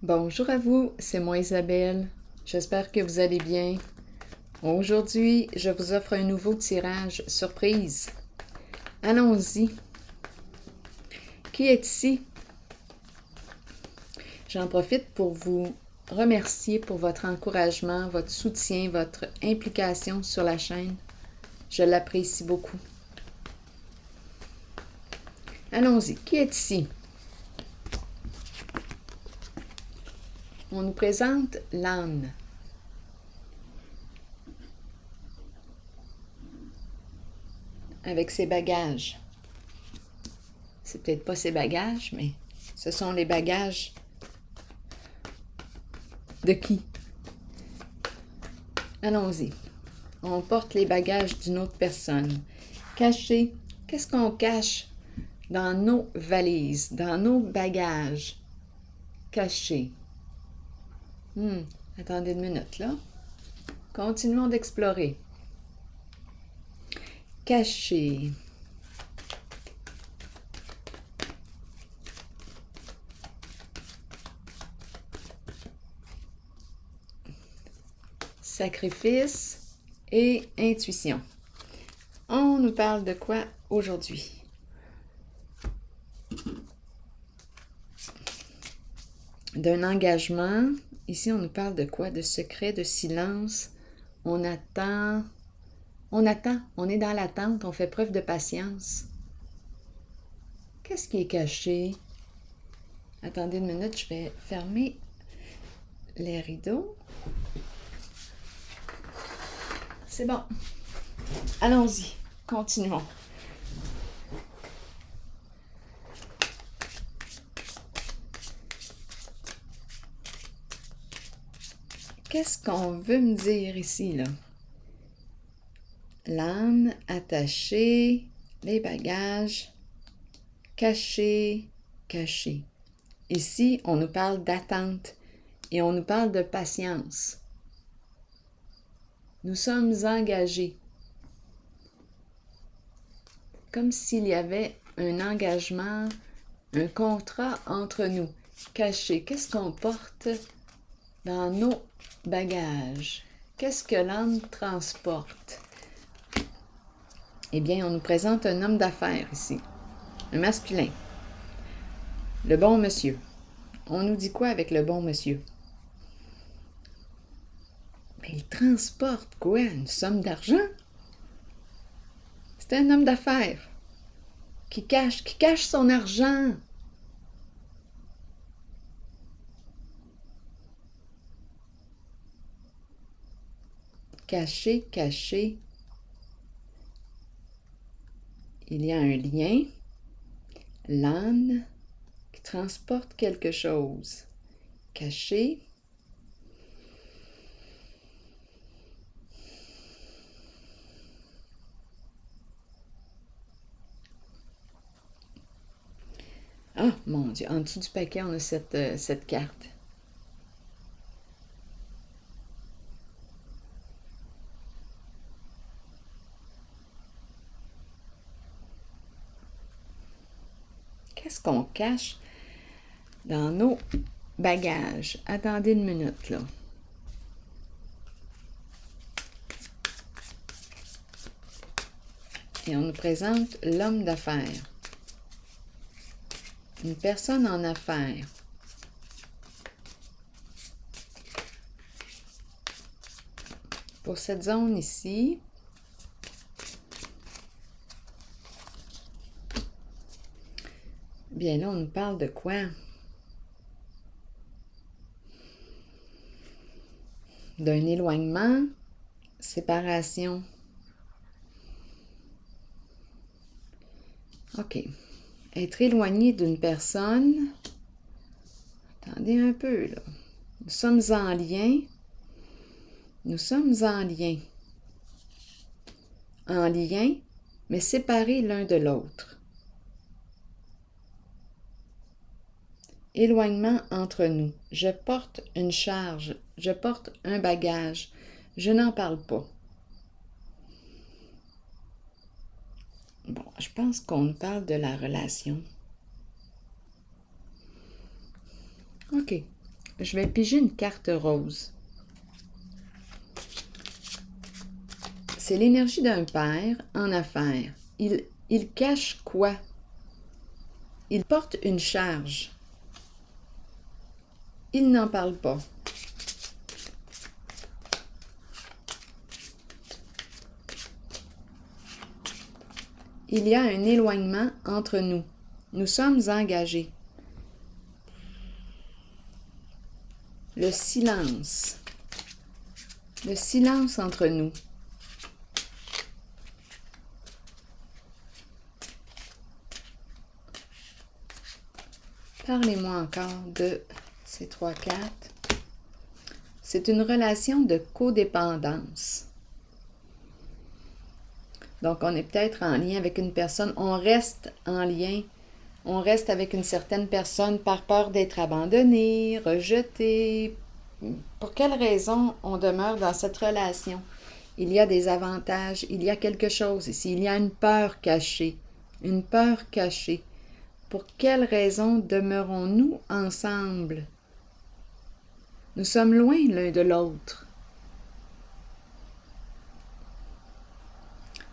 Bonjour à vous, c'est moi Isabelle. J'espère que vous allez bien. Aujourd'hui, je vous offre un nouveau tirage surprise. Allons-y. Qui est ici? J'en profite pour vous remercier pour votre encouragement, votre soutien, votre implication sur la chaîne. Je l'apprécie beaucoup. Allons-y. Qui est ici? On nous présente l'âne. Avec ses bagages. C'est peut-être pas ses bagages, mais ce sont les bagages de qui? Allons-y. On porte les bagages d'une autre personne. Caché. Qu'est-ce qu'on cache dans nos valises, dans nos bagages? Caché. Attendez une minute, là. Continuons d'explorer. Caché. Sacrifice et intuition. On nous parle de quoi aujourd'hui? D'un engagement. Ici, on nous parle de quoi? De secret, de silence. On attend. On attend. On est dans l'attente. On fait preuve de patience. Qu'est-ce qui est caché? Attendez une minute, je vais fermer les rideaux. C'est bon. Allons-y. Continuons. Qu'est-ce qu'on veut me dire ici, là? L'âne, attaché, les bagages, caché, caché. Ici, on nous parle d'attente et on nous parle de patience. Nous sommes engagés. Comme s'il y avait un engagement, un contrat entre nous. Caché. Qu'est-ce qu'on porte dans nos bagages? Qu'est-ce que l'âne transporte? Eh bien, on nous présente un homme d'affaires ici, un masculin. Le bon monsieur. On nous dit quoi avec le bon monsieur? Mais il transporte quoi? Une somme d'argent? C'est un homme d'affaires qui cache son argent. Caché, caché. Il y a un lien. L'âne qui transporte quelque chose. Caché. Ah, mon Dieu, en dessous du paquet, on a cette carte. Qu'est-ce qu'on cache dans nos bagages? Attendez une minute, là. Et on nous présente l'homme d'affaires. Une personne en affaires. Pour cette zone ici, bien là, on nous parle de quoi? D'un éloignement, séparation. OK. Être éloigné d'une personne. Attendez un peu, là. Nous sommes en lien. Nous sommes en lien. En lien, mais séparés l'un de l'autre. Éloignement entre nous. Je porte une charge. Je porte un bagage. Je n'en parle pas. Bon, je pense qu'on nous parle de la relation. OK. je vais piger une carte rose. C'est l'énergie d'un père en affaires. Il cache quoi? Il porte une charge. Il n'en parle pas. Il y a un éloignement entre nous. Nous sommes engagés. Le silence. Le silence entre nous. Parlez-moi encore de ces 3 cartes. C'est une relation de codépendance. Donc, on est peut-être en lien avec une personne. On reste en lien. On reste avec une certaine personne par peur d'être abandonné, rejeté. Pour quelle raison on demeure dans cette relation? Il y a des avantages, il y a quelque chose ici. Il y a une peur cachée. Une peur cachée. Pour quelle raison demeurons-nous ensemble? Nous sommes loin l'un de l'autre.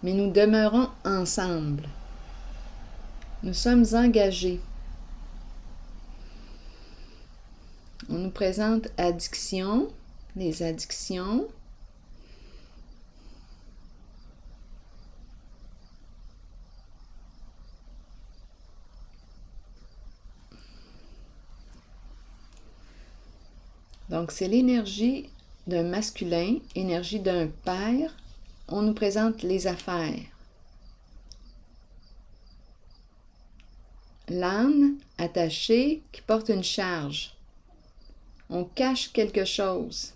Mais nous demeurons ensemble. Nous sommes engagés. On nous présente addiction, les addictions. Donc, c'est l'énergie d'un masculin, énergie d'un père. On nous présente les affaires. L'âne attaché qui porte une charge. On cache quelque chose.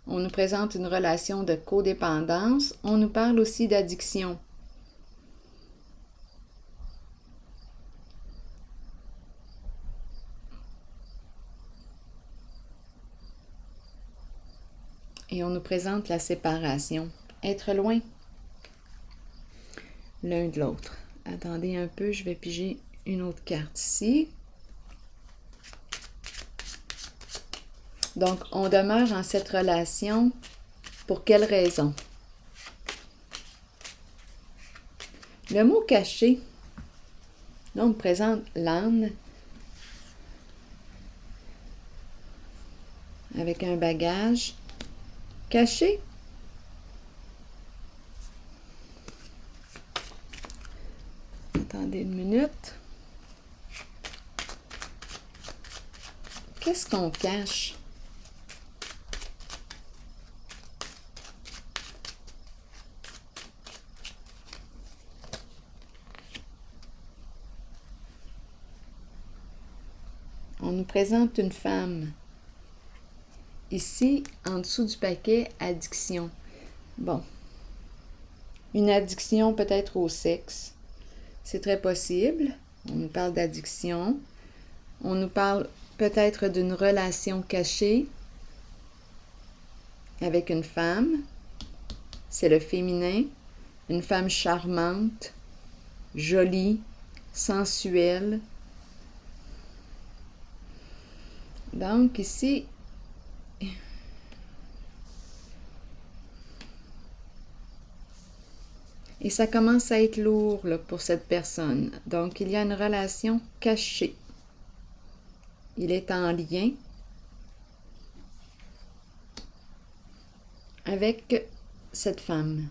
On nous présente une relation de codépendance. On nous parle aussi d'addiction. Et on nous présente la séparation. Être loin l'un de l'autre. Attendez un peu, je vais piger une autre carte ici. Donc, on demeure en cette relation. Pour quelle raison? Le mot caché, là, on me présente l'âne avec un bagage caché. Attendez une minute. Qu'est-ce qu'on cache? On nous présente une femme. Ici, en dessous du paquet, addiction. Bon. Une addiction peut-être au sexe. C'est très possible. On nous parle d'addiction. On nous parle peut-être d'une relation cachée avec une femme. C'est le féminin. Une femme charmante, jolie, sensuelle. Donc ici, et ça commence à être lourd là, pour cette personne. Donc il y a une relation cachée. Il est en lien avec cette femme.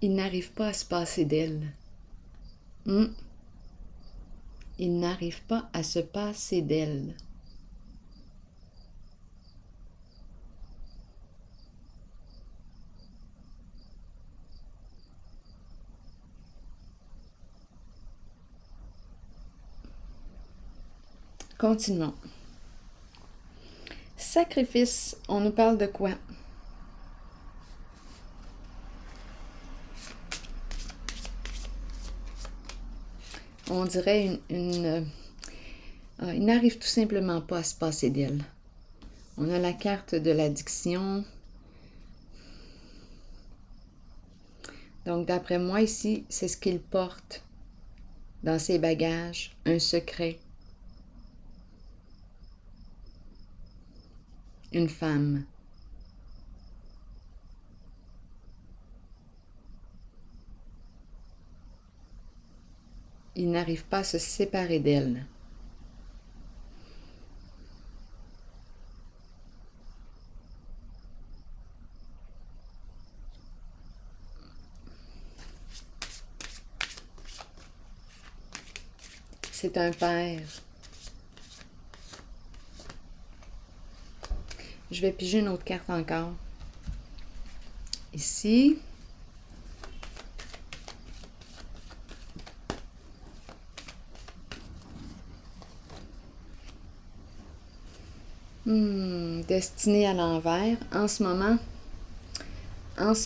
Il n'arrive pas à se passer d'elle. Il n'arrive pas à se passer d'elle. Continuons. Sacrifice, on nous parle de quoi? on dirait il n'arrive tout simplement pas à se passer d'elle. On a la carte de l'addiction. Donc, d'après moi, ici, c'est ce qu'il porte dans ses bagages, un secret. Une femme. Il n'arrive pas à se séparer d'elle. C'est un père. Je vais piger une autre carte encore. Ici. Destinée à l'envers. En ce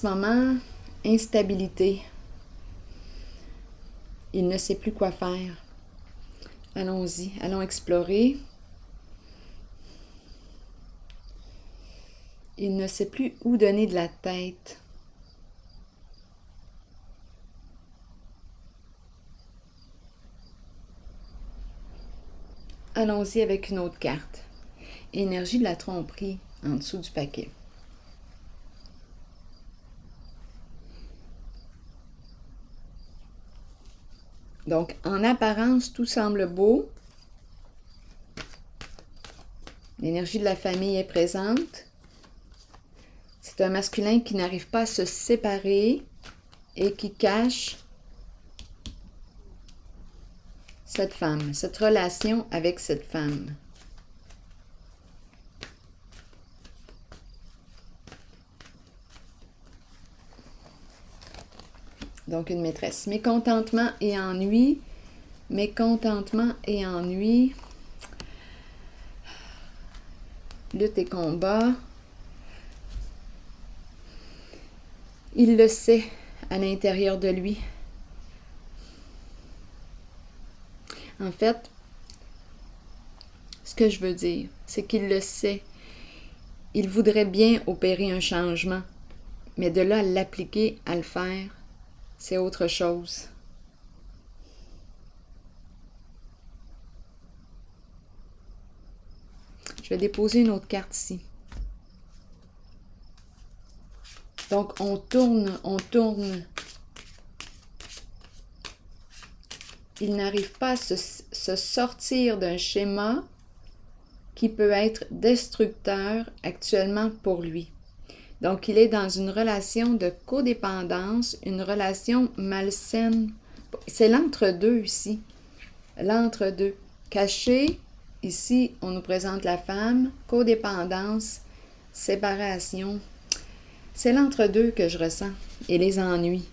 moment, instabilité. Il ne sait plus quoi faire. Allons-y, allons explorer. Il ne sait plus où donner de la tête. Allons-y avec une autre carte. Énergie de la tromperie en dessous du paquet. Donc, en apparence, tout semble beau. L'énergie de la famille est présente. C'est un masculin qui n'arrive pas à se séparer et qui cache cette femme, cette relation avec cette femme. Donc, une maîtresse. Mécontentement et ennui. Mécontentement et ennui. Lutte et combat. Il le sait à l'intérieur de lui. En fait, ce que je veux dire, c'est qu'il le sait. Il voudrait bien opérer un changement, mais de là à l'appliquer, à le faire, c'est autre chose. Je vais déposer une autre carte ici. Donc, on tourne. Il n'arrive pas à se sortir d'un schéma qui peut être destructeur actuellement pour lui. Donc, il est dans une relation de codépendance, une relation malsaine. C'est l'entre-deux ici. L'entre-deux. Caché, ici, on nous présente la femme, codépendance, séparation. C'est l'entre-deux que je ressens et les ennuis.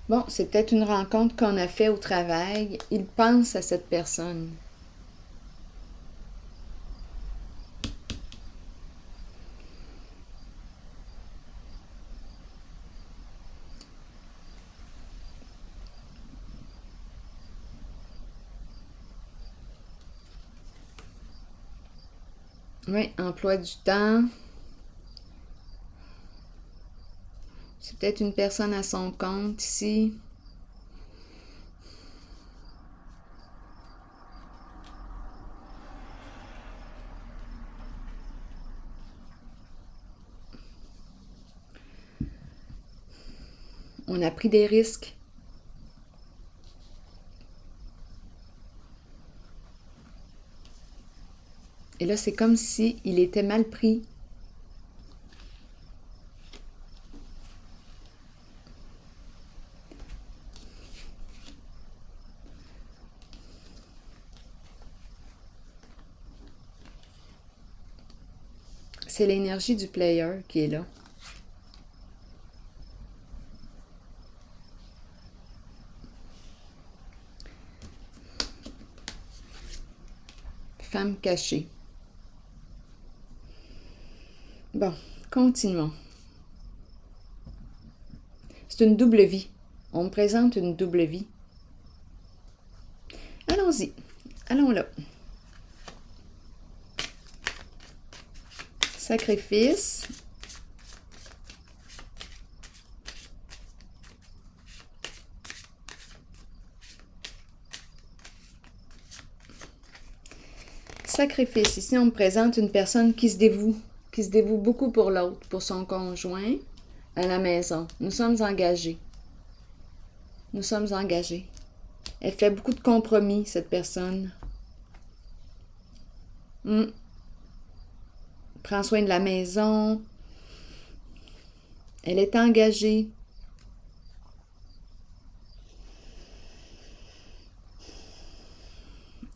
Bon, c'est peut-être une rencontre qu'on a fait au travail. Il pense à cette personne. Oui, emploi du temps. C'est peut-être une personne à son compte ici. On a pris des risques. Et là, c'est comme si il était mal pris. C'est l'énergie du player qui est là. Femme cachée. Bon, continuons. C'est une double vie. On me présente une double vie. Allons-y. Allons là. Sacrifice. Sacrifice. Ici, on me présente une personne qui se dévoue beaucoup pour l'autre, pour son conjoint, à la maison. Nous sommes engagés. Nous sommes engagés. Elle fait beaucoup de compromis, cette personne. Prend soin de la maison. Elle est engagée.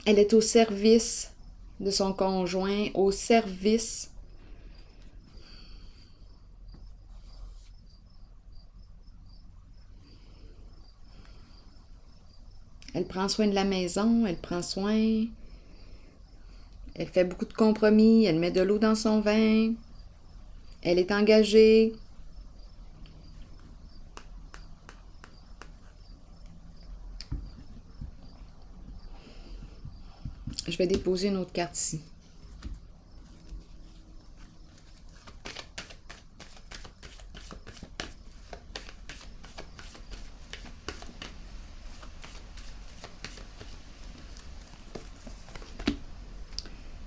Elle est au service de son conjoint, au service. Elle prend soin de la maison, elle prend soin. Elle fait beaucoup de compromis, elle met de l'eau dans son vin. Elle est engagée. Je vais déposer une autre carte ici.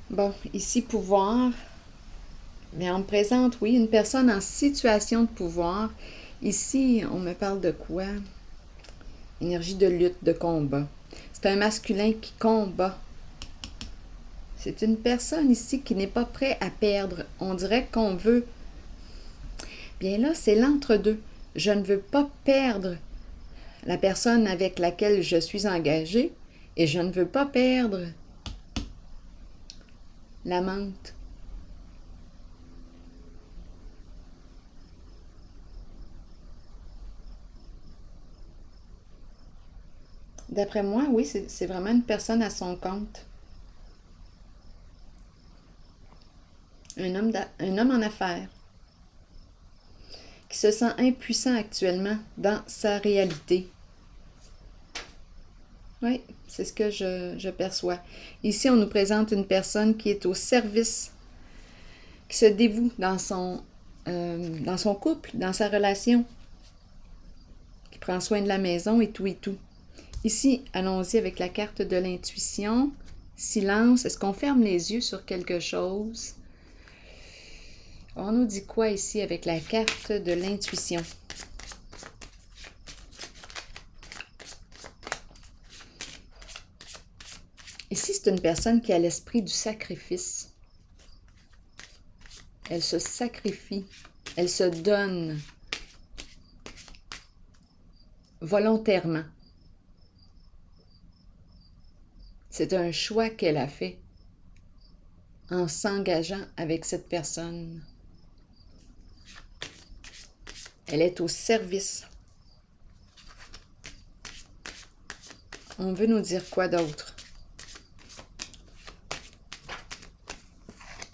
Bon, ici, pouvoir. Mais on me présente, oui, une personne en situation de pouvoir. Ici, on me parle de quoi? Énergie de lutte, de combat. C'est un masculin qui combat. C'est une personne ici qui n'est pas prêt à perdre. On dirait qu'on veut... Bien là, c'est l'entre-deux. Je ne veux pas perdre la personne avec laquelle je suis engagée et je ne veux pas perdre l'amante. D'après moi, oui, c'est vraiment une personne à son compte. Un homme en affaires qui se sent impuissant actuellement dans sa réalité. Oui, c'est ce que je perçois. Ici, on nous présente une personne qui est au service, qui se dévoue dans son couple, dans sa relation, qui prend soin de la maison et tout et tout. Ici, allons-y avec la carte de l'intuition. Silence. Est-ce qu'on ferme les yeux sur quelque chose? On nous dit quoi ici avec la carte de l'intuition? Ici, c'est une personne qui a l'esprit du sacrifice. Elle se sacrifie. Elle se donne volontairement. C'est un choix qu'elle a fait en s'engageant avec cette personne. Elle est au service. On veut nous dire quoi d'autre?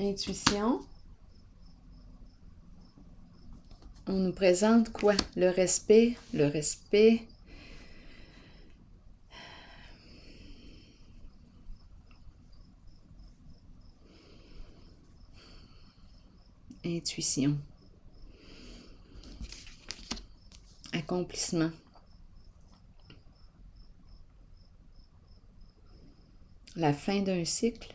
Intuition. On nous présente quoi? Le respect, le respect. Intuition. Accomplissement. La fin d'un cycle.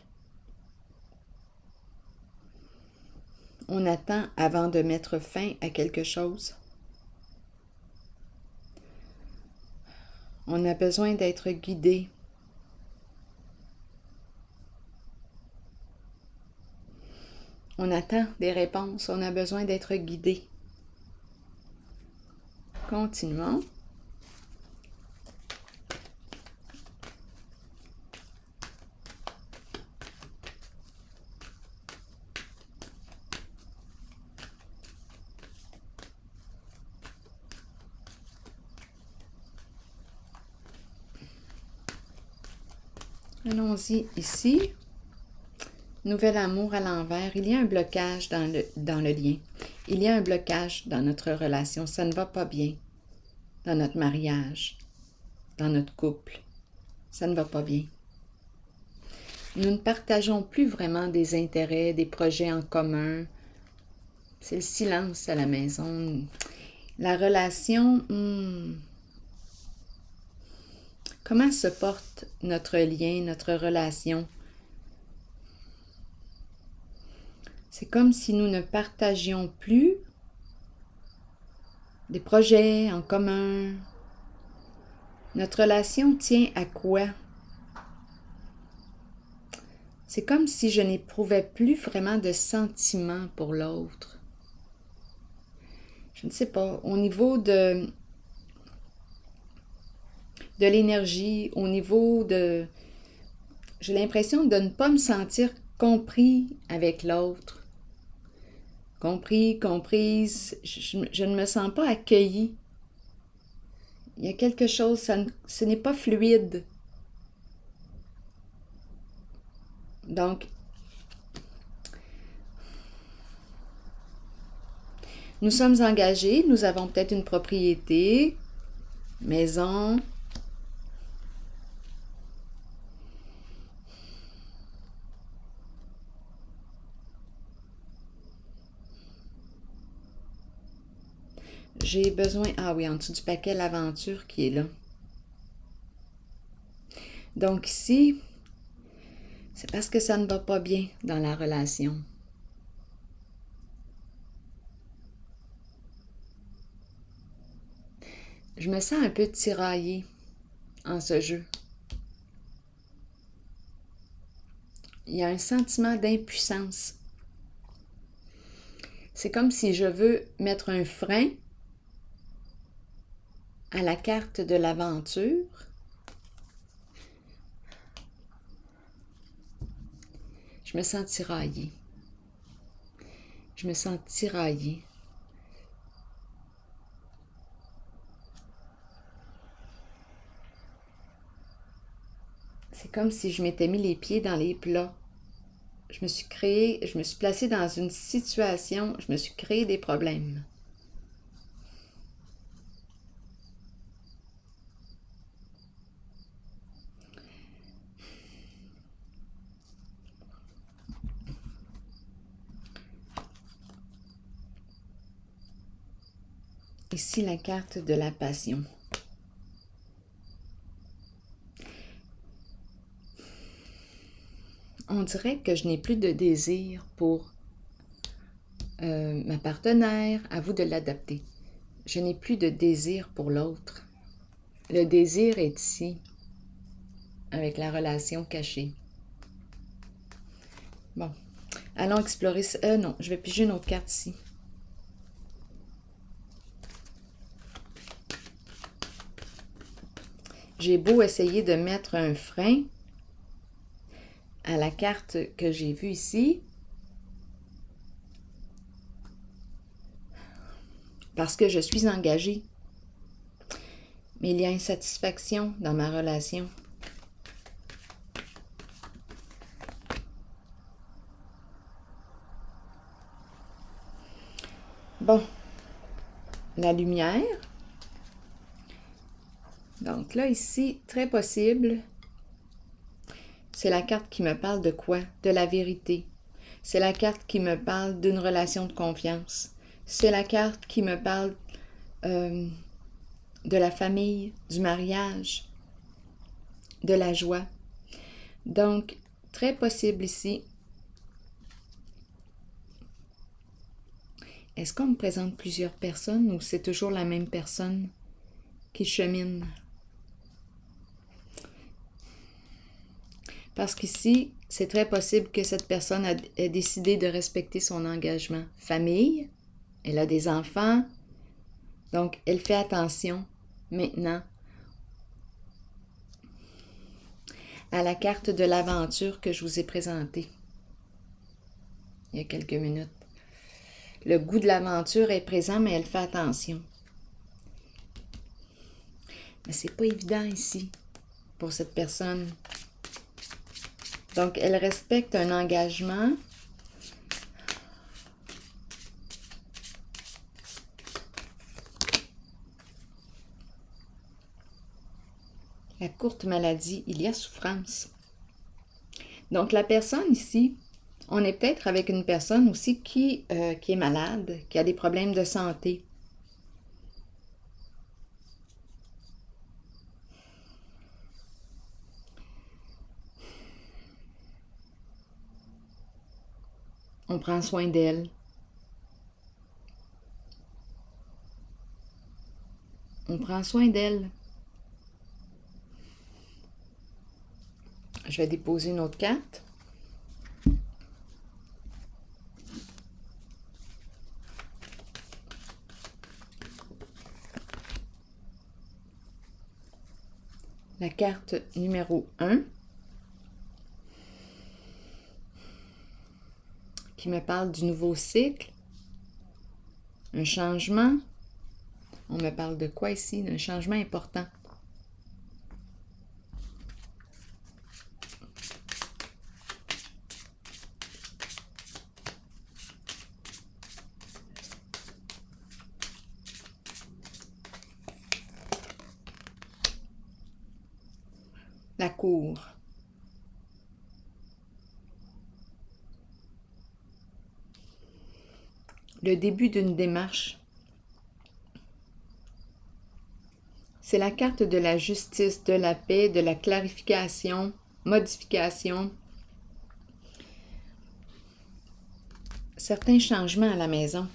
On attend avant de mettre fin à quelque chose. On a besoin d'être guidé. On attend des réponses. On a besoin d'être guidé. Continuons. Allons-y ici. Nouvel amour à l'envers. Il y a un blocage dans le lien. Il y a un blocage dans notre relation. Ça ne va pas bien dans notre mariage, dans notre couple. Ça ne va pas bien. Nous ne partageons plus vraiment des intérêts, des projets en commun. C'est le silence à la maison. La relation, comment se porte notre lien, notre relation? C'est comme si nous ne partagions plus des projets en commun. Notre relation tient à quoi? C'est comme si je n'éprouvais plus vraiment de sentiments pour l'autre. Je ne sais pas, au niveau de l'énergie, au niveau de... J'ai l'impression de ne pas me sentir compris avec l'autre. Compris, comprise, je ne me sens pas accueillie. Il y a quelque chose, ce n'est pas fluide. Donc, nous sommes engagés, nous avons peut-être une propriété, maison. J'ai besoin... Ah oui, en dessous du paquet, l'aventure qui est là. Donc ici, c'est parce que ça ne va pas bien dans la relation. Je me sens un peu tiraillée en ce jeu. Il y a un sentiment d'impuissance. C'est comme si je veux mettre un frein à la carte de l'aventure. Je me sens tiraillée. Je me sens tiraillée. C'est comme si je m'étais mis les pieds dans les plats. Je me suis placée dans une situation, je me suis créé des problèmes. Ici, la carte de la passion. On dirait que je n'ai plus de désir pour ma partenaire. À vous de l'adapter. Je n'ai plus de désir pour l'autre. Le désir est ici, avec la relation cachée. Bon, allons explorer... non, je vais piger une autre carte ici. J'ai beau essayer de mettre un frein à la carte que j'ai vue ici, parce que je suis engagée. Mais il y a insatisfaction dans ma relation. Bon, la lumière. Donc là, ici, très possible, c'est la carte qui me parle de quoi? De la vérité. C'est la carte qui me parle d'une relation de confiance. C'est la carte qui me parle de la famille, du mariage, de la joie. Donc, très possible ici. Est-ce qu'on me présente plusieurs personnes ou c'est toujours la même personne qui chemine? Parce qu'ici, c'est très possible que cette personne ait décidé de respecter son engagement. Famille, elle a des enfants, donc elle fait attention maintenant à la carte de l'aventure que je vous ai présentée il y a quelques minutes. Le goût de l'aventure est présent, mais elle fait attention. Mais c'est pas évident ici pour cette personne. Donc, elle respecte un engagement. La courte maladie, il y a souffrance. Donc, la personne ici, on est peut-être avec une personne aussi qui est malade, qui a des problèmes de santé. On prend soin d'elle. On prend soin d'elle. Je vais déposer une autre carte. La carte numéro 1 qui me parle du nouveau cycle, un changement. On me parle de quoi ici? D'un changement important. La cour. Le début d'une démarche. C'est la carte de la justice, de la paix, de la clarification, modification. Certains changements à la maison.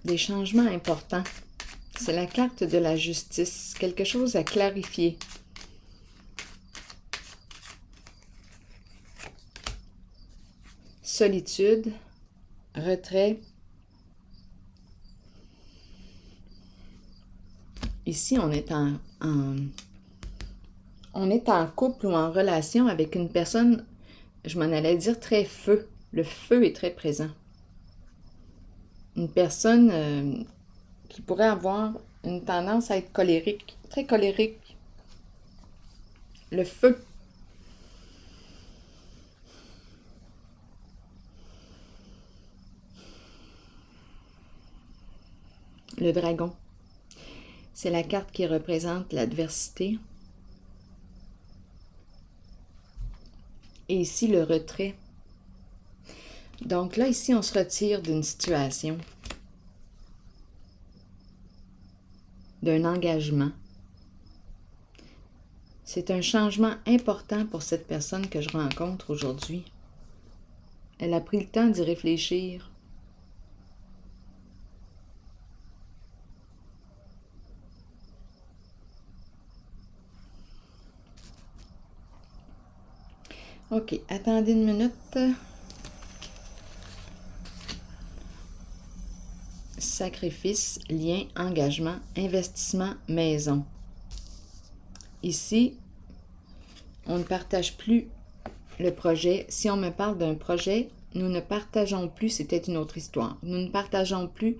Des changements importants. C'est la carte de la justice, quelque chose à clarifier. Solitude, retrait. Ici, on est en couple ou en relation avec une personne, je m'en allais dire très feu. Le feu est très présent. Une personne qui pourrait avoir une tendance à être colérique, très colérique. Le feu. Le dragon. C'est la carte qui représente l'adversité. Et ici, le retrait. Donc là, ici, on se retire d'une situation, d'un engagement. C'est un changement important pour cette personne que je rencontre aujourd'hui. Elle a pris le temps d'y réfléchir. OK, attendez une minute. Sacrifice, lien, engagement, investissement, maison. Ici, on ne partage plus le projet. Si on me parle d'un projet, nous ne partageons plus, c'est peut-être une autre histoire, nous ne partageons plus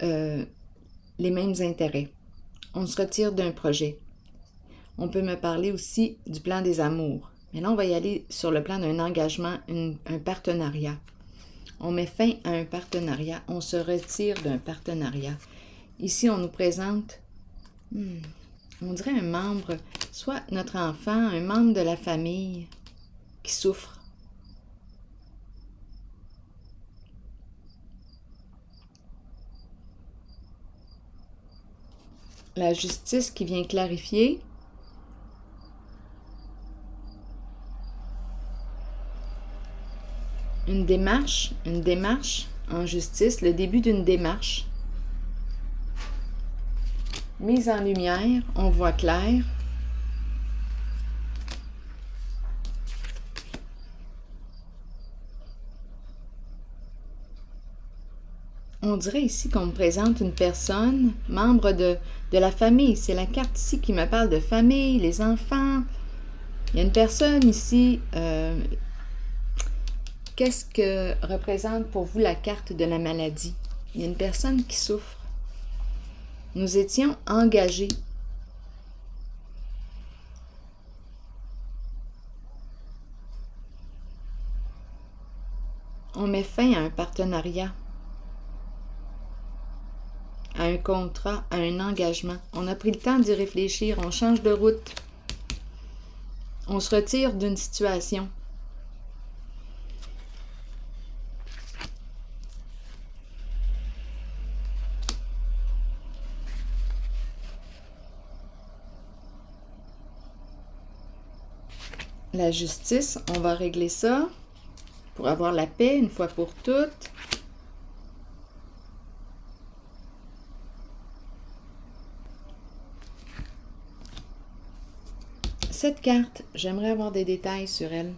les mêmes intérêts. On se retire d'un projet. On peut me parler aussi du plan des amours. Mais là, on va y aller sur le plan d'un engagement, un partenariat. On met fin à un partenariat, on se retire d'un partenariat. Ici, on nous présente, on dirait un membre, soit notre enfant, un membre de la famille qui souffre. La justice qui vient clarifier. Une démarche en justice, le début d'une démarche. Mise en lumière, on voit clair. on dirait ici qu'on me présente une personne, membre de la famille. C'est la carte ici qui me parle de famille, les enfants. Il y a une personne ici. Qu'est-ce que représente pour vous la carte de la maladie? Il y a une personne qui souffre. Nous étions engagés. On met fin à un partenariat, à un contrat, à un engagement. On a pris le temps d'y réfléchir, on change de route. On se retire d'une situation. La justice, on va régler ça pour avoir la paix une fois pour toutes. Cette carte, j'aimerais avoir des détails sur elle.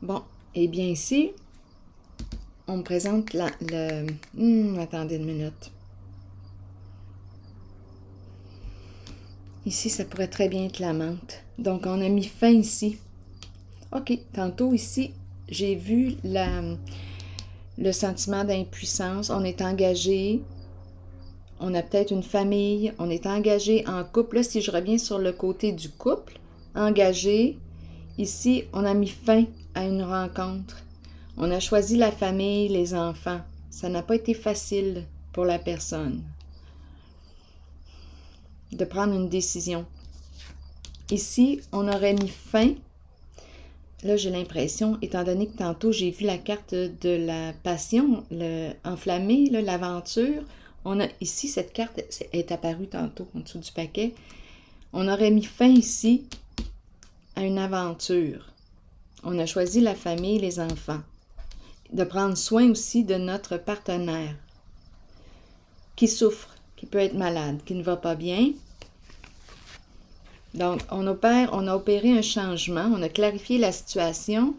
Bon, et bien ici, on me présente attendez une minute. Ici, ça pourrait très bien être la menthe. Donc, on a mis fin ici. OK, tantôt ici, j'ai vu le sentiment d'impuissance. On est engagé. On a peut-être une famille. On est engagé en couple. Là, si je reviens sur le côté du couple, engagé. Ici, on a mis fin à une rencontre. On a choisi la famille, les enfants. Ça n'a pas été facile pour la personne de prendre une décision. Ici, on aurait mis fin. Là, j'ai l'impression, étant donné que tantôt, j'ai vu la carte de la passion, enflammée, l'aventure. On a ici, cette carte est apparue tantôt en dessous du paquet. On aurait mis fin ici à une aventure. On a choisi la famille, les enfants. De prendre soin aussi de notre partenaire qui souffre, qui peut être malade, qui ne va pas bien. Donc, on a opéré un changement, on a clarifié la situation.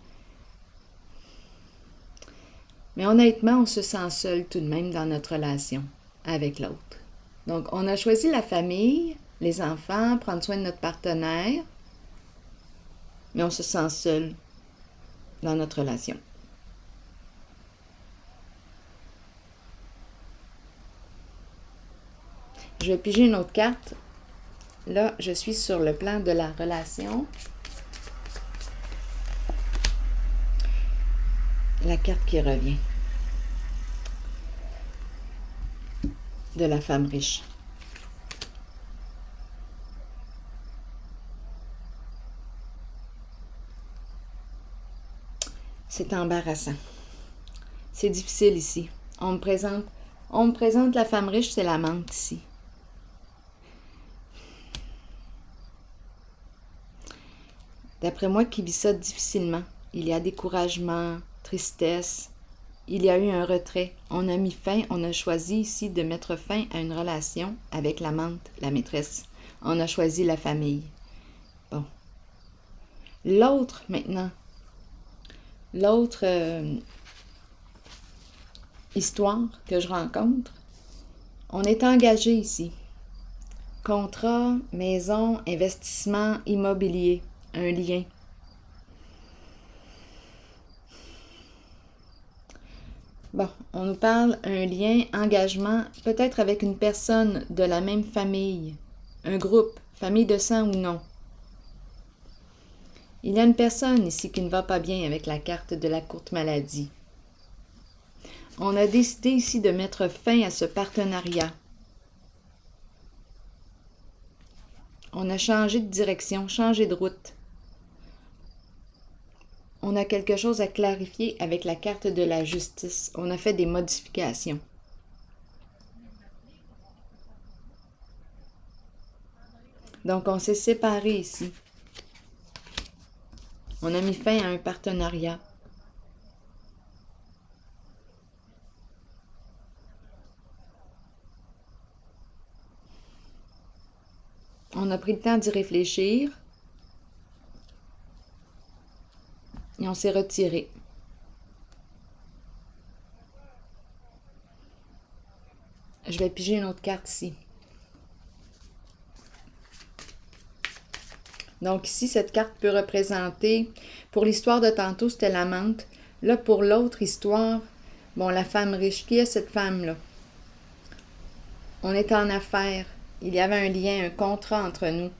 Mais honnêtement, on se sent seul tout de même dans notre relation avec l'autre. Donc, on a choisi la famille, les enfants, prendre soin de notre partenaire, mais on se sent seul dans notre relation. Je vais piger une autre carte. Là, je suis sur le plan de la relation. La carte qui revient. De la femme riche. C'est embarrassant. C'est difficile ici. On me présente la femme riche, c'est la menthe ici. D'après moi, qui vit ça difficilement. Il y a découragement, tristesse. Il y a eu un retrait. On a mis fin, on a choisi ici de mettre fin à une relation avec la menthe, la maîtresse. On a choisi la famille. Bon. L'autre, maintenant. L'autre histoire que je rencontre, on est engagé ici. Contrat, maison, investissement, immobilier, un lien. Bon, on nous parle un lien, engagement, peut-être avec une personne de la même famille, un groupe, famille de sang ou non. Il y a une personne ici qui ne va pas bien avec la carte de la courte maladie. On a décidé ici de mettre fin à ce partenariat. On a changé de direction, changé de route. On a quelque chose à clarifier avec la carte de la justice. On a fait des modifications. Donc, on s'est séparés ici. On a mis fin à un partenariat. On a pris le temps d'y réfléchir. Et on s'est retiré. Je vais piger une autre carte ici. Donc ici, cette carte peut représenter, pour l'histoire de tantôt, c'était la menthe. Là, pour l'autre histoire, bon, la femme riche. Qui est cette femme-là? On est en affaires. Il y avait un lien, un contrat entre nous.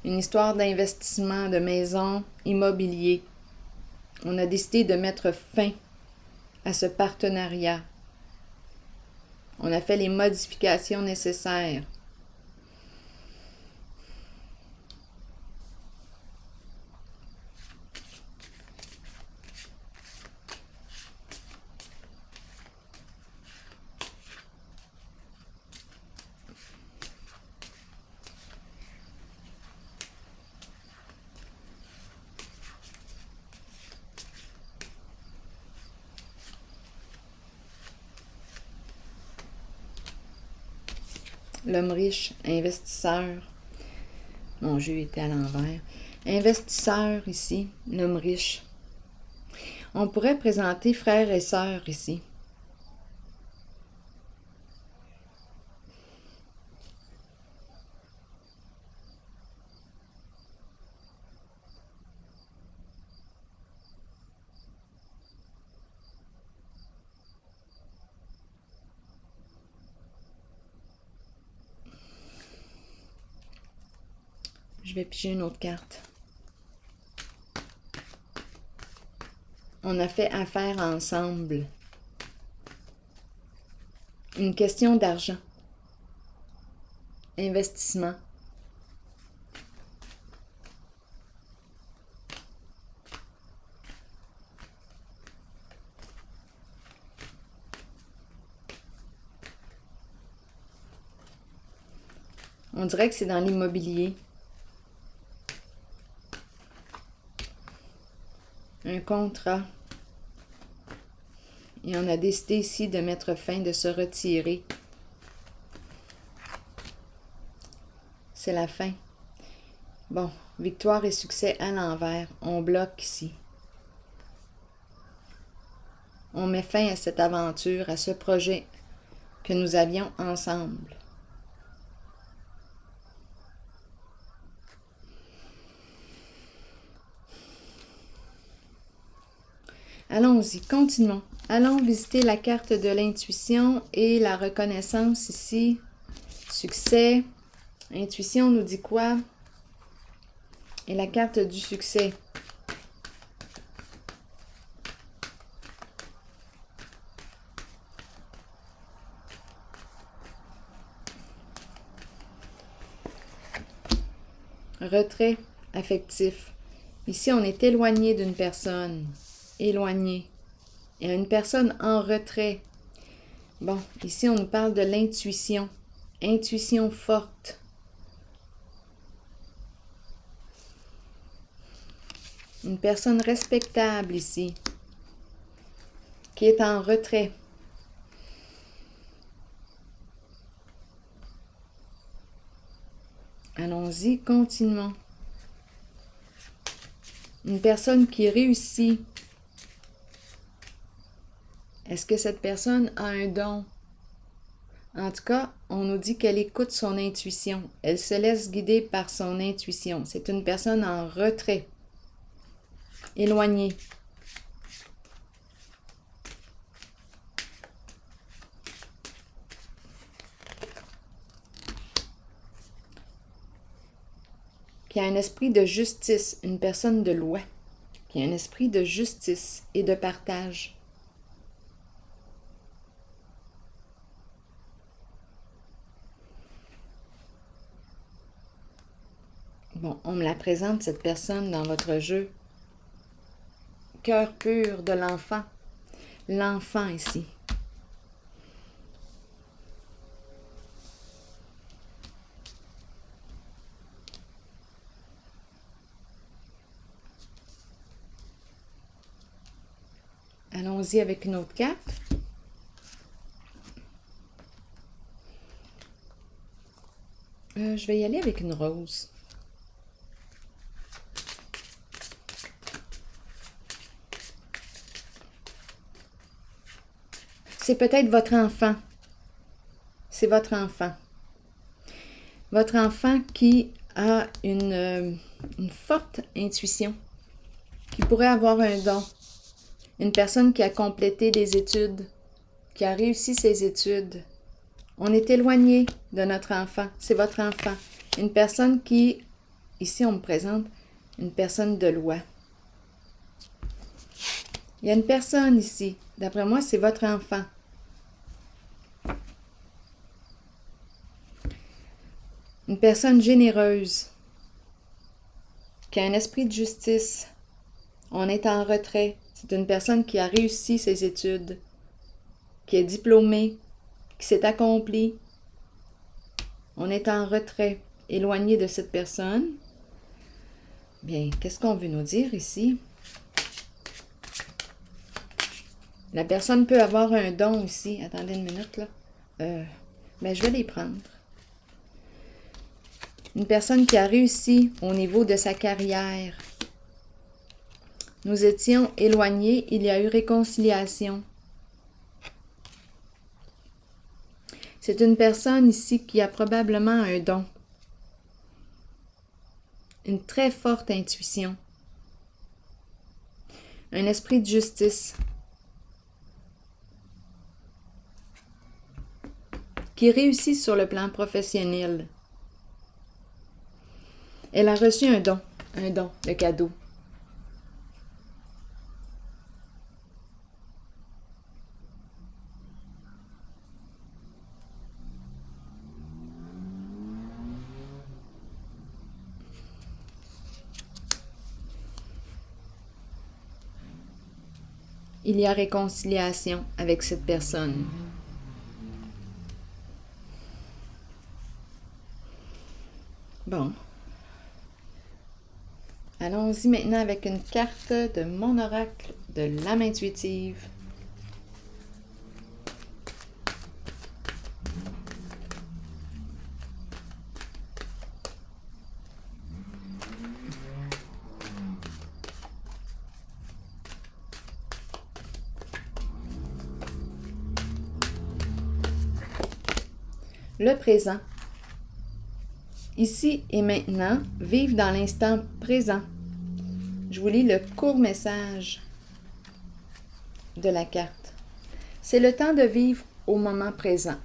Une histoire d'investissement, de maison, immobilier. On a décidé de mettre fin à ce partenariat. On a fait les modifications nécessaires. L'homme riche, investisseur. Mon jeu était à l'envers. Investisseur ici, l'homme riche. On pourrait présenter frères et sœurs ici. Je vais piger une autre carte. On a fait affaire ensemble. Une question d'argent. Investissement. On dirait que c'est dans l'immobilier. Un contrat. Et on a décidé ici de mettre fin, de se retirer. C'est la fin. Bon, victoire et succès à l'envers. On bloque ici. On met fin à cette aventure, à ce projet que nous avions ensemble. Allons-y, continuons. Allons visiter la carte de l'intuition et la reconnaissance ici. Succès. Intuition nous dit quoi? Et la carte du succès. Retrait affectif. Ici, on est éloigné d'une personne. Éloigné. Il y a une personne en retrait. Bon, ici, on nous parle de l'intuition. Intuition forte. Une personne respectable ici, qui est en retrait. Allons-y, continuons. Une personne qui réussit. Est-ce que cette personne a un don? En tout cas, on nous dit qu'elle écoute son intuition. Elle se laisse guider par son intuition. C'est une personne en retrait. Éloignée. Qui a un esprit de justice, une personne de loi. Qui a un esprit de justice et de partage. Bon, on me la présente, cette personne, dans votre jeu. Cœur pur de l'enfant. L'enfant ici. Allons-y avec une autre carte. Je vais y aller avec une rose. C'est peut-être votre enfant. C'est votre enfant. Votre enfant qui a une forte intuition, qui pourrait avoir un don. Une personne qui a complété des études, qui a réussi ses études. On est éloigné de notre enfant. C'est votre enfant. Une personne qui, ici on me présente, une personne de loi. Il y a une personne ici. D'après moi, c'est votre enfant. Une personne généreuse, qui a un esprit de justice. On est en retrait. C'est une personne qui a réussi ses études, qui est diplômée, qui s'est accomplie. On est en retrait, éloigné de cette personne. Bien, qu'est-ce qu'on veut nous dire ici? La personne peut avoir un don ici. Attendez une minute, là. Ben, je vais les prendre. Une personne qui a réussi au niveau de sa carrière. Nous étions éloignés, il y a eu réconciliation. C'est une personne ici qui a probablement un don. Une très forte intuition. Un esprit de justice. Qui réussit sur le plan professionnel. Elle a reçu un don, le cadeau. Il y a réconciliation avec cette personne. Bon. Allons-y maintenant avec une carte de mon oracle de l'âme intuitive. Le présent. Ici et maintenant, vivre dans l'instant présent. Je vous lis le court message de la carte. C'est le temps de vivre au moment présent.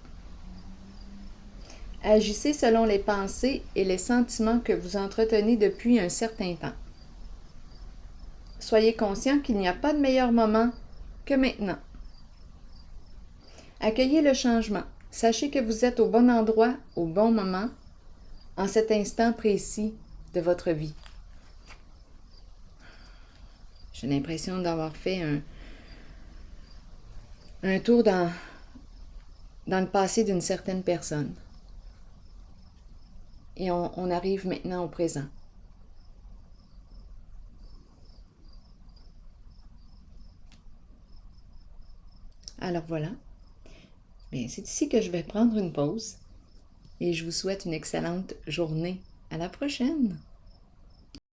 Agissez selon les pensées et les sentiments que vous entretenez depuis un certain temps. Soyez conscient qu'il n'y a pas de meilleur moment que maintenant. Accueillez le changement. Sachez que vous êtes au bon endroit, au bon moment, en cet instant précis de votre vie. J'ai l'impression d'avoir fait un tour dans le passé d'une certaine personne. Et on arrive maintenant au présent. Alors voilà. Bien, c'est ici que je vais prendre une pause et je vous souhaite une excellente journée. À la prochaine!